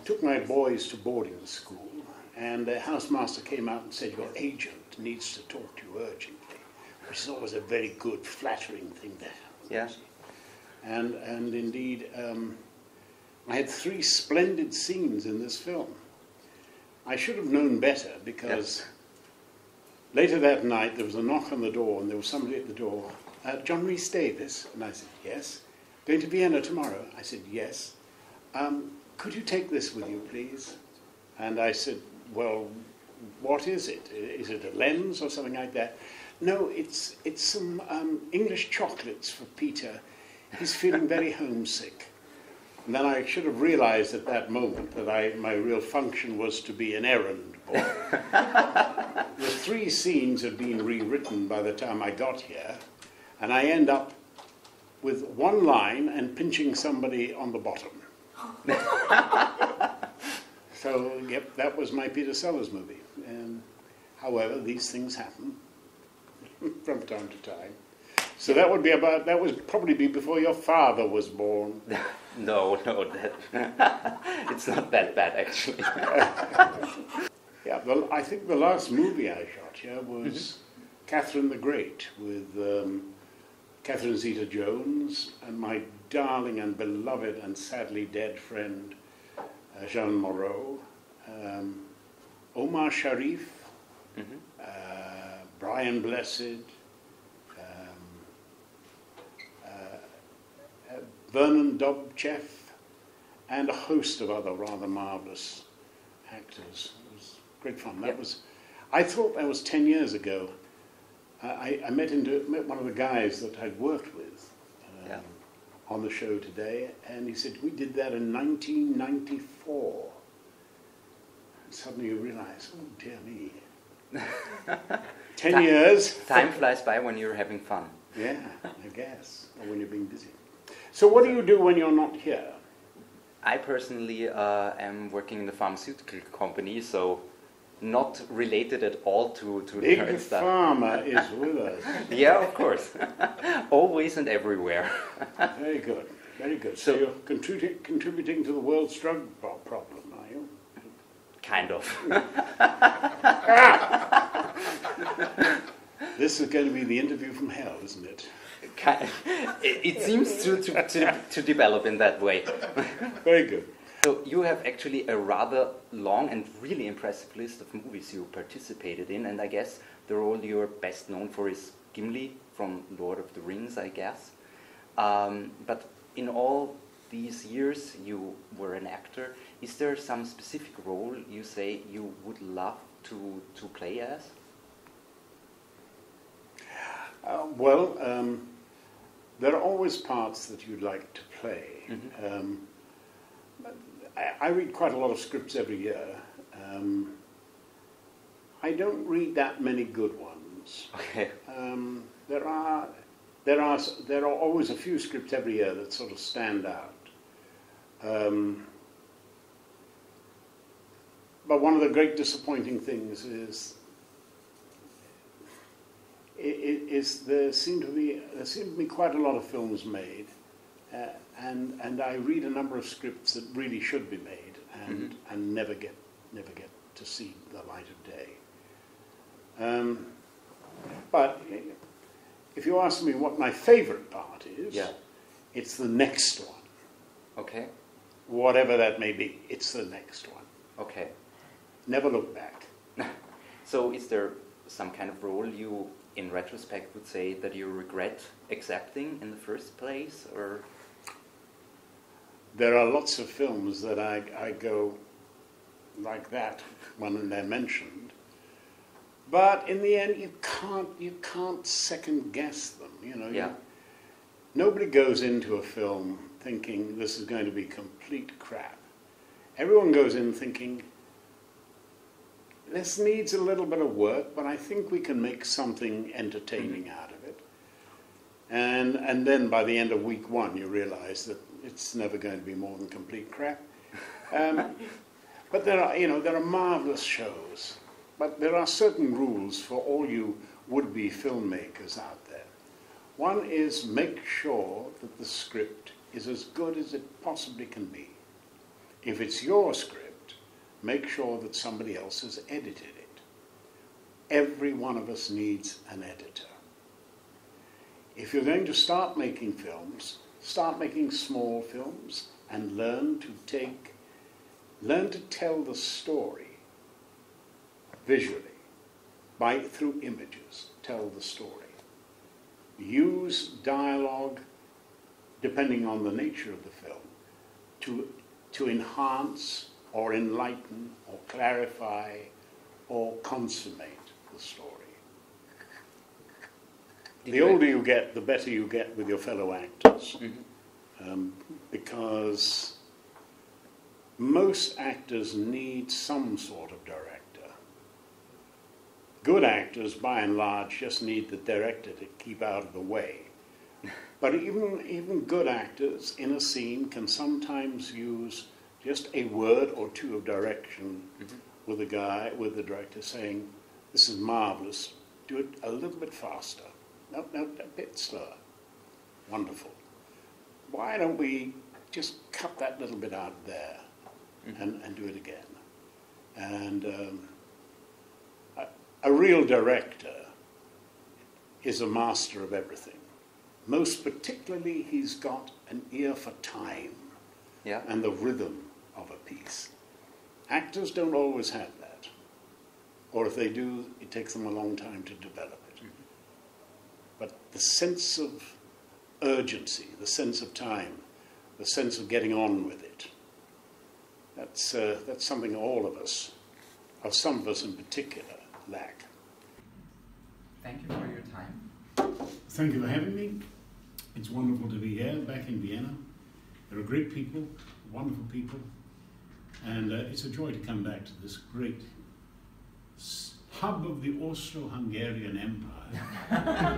took my boys to boarding school, and the housemaster came out and said, "Your agent needs to talk to you urgently," which is always a very good, flattering thing to have. Yeah. And indeed, I had 3 splendid scenes in this film. I should have known better, because later that night there was a knock on the door, and there was somebody at the door. "John Rhys Davies?" And I said, "Yes." "Going to Vienna tomorrow?" I said, "Yes." "Could you take this with you, please?" And I said, "Well, what is it? Is it a lens or something like that?" "No, it's some English chocolates for Peter. He's feeling very homesick." And then I should have realized at that moment that my real function was to be an errand boy. The 3 scenes had been rewritten by the time I got here, and I end up with 1 line and pinching somebody on the bottom. So, yep, that was my Peter Sellers movie. However, these things happen from time to time. So that would probably be before your father was born. No, it's not that bad, actually. Yeah, well, I think the last movie I shot here was Catherine the Great, with Catherine Zeta-Jones and my darling and beloved and sadly dead friend, Jean Moreau, Omar Sharif, Brian Blessed, Vernon Dobchev, and a host of other rather marvellous actors. It was great fun. I thought that was 10 years ago. I met one of the guys that I'd worked with on the show today, and he said, "We did that in 1994. And suddenly you realize, oh dear me. 10 years. Time flies by when you're having fun. Yeah, I guess, or when you're being busy. So what do you do when you're not here? I personally am working in a pharmaceutical company, so not related at all to Big nerd stuff. Pharma is with us. Yeah, of course. Always and everywhere. Very good, very good. So you're contributing to the world's drug problem, are you? Kind of. This is going to be the interview from hell, isn't it? It seems to develop in that way. Very good. So you have actually a rather long and really impressive list of movies you participated in, and I guess the role you're best known for is Gimli from Lord of the Rings, I guess. But in all these years you were an actor. Is there some specific role you say you would love to play as? There are always parts that you'd like to play. I read quite a lot of scripts every year. I don't read that many good ones. Okay. There are always a few scripts every year that sort of stand out. But one of the great disappointing things is there seem to be quite a lot of films made, and I read a number of scripts that really should be made and never get to see the light of day. But if you ask me what my favourite part is, it's the next one. Okay. Whatever that may be, it's the next one. Okay. Never look back. So is there some kind of role you, in retrospect, would say that you regret accepting in the first place, or? There are lots of films that I go like that when they're mentioned, but in the end you can't second guess them. You know, nobody goes into a film thinking this is going to be complete crap. Everyone goes in thinking, this needs a little bit of work, but I think we can make something entertaining out of it. And then by the end of week 1, you realize that it's never going to be more than complete crap. But there are marvelous shows. But there are certain rules for all you would-be filmmakers out there. One is make sure that the script is as good as it possibly can be. If it's your script, make sure that somebody else has edited it. Every one of us needs an editor. If you're going to start making films, start making small films and learn to tell the story visually, through images, tell the story. Use dialogue, depending on the nature of the film, to enhance or enlighten or clarify or consummate the story. The older you get, the better you get with your fellow actors. Because most actors need some sort of director. Good actors, by and large, just need the director to keep out of the way. But even good actors in a scene can sometimes use just a word or two of direction with the director saying, "This is marvelous, do it a little bit faster. No, a bit slower. Wonderful. Why don't we just cut that little bit out there and do it again?" And a real director is a master of everything. Most particularly, he's got an ear for time and the rhythm of a piece. Actors don't always have that. Or if they do, it takes them a long time to develop it. But the sense of urgency, the sense of time, the sense of getting on with it, that's something all of us, or some of us in particular, lack. Thank you for your time. Thank you for having me. It's wonderful to be here, back in Vienna. There are great people, wonderful people, and it's a joy to come back to this great hub of the Austro-Hungarian Empire.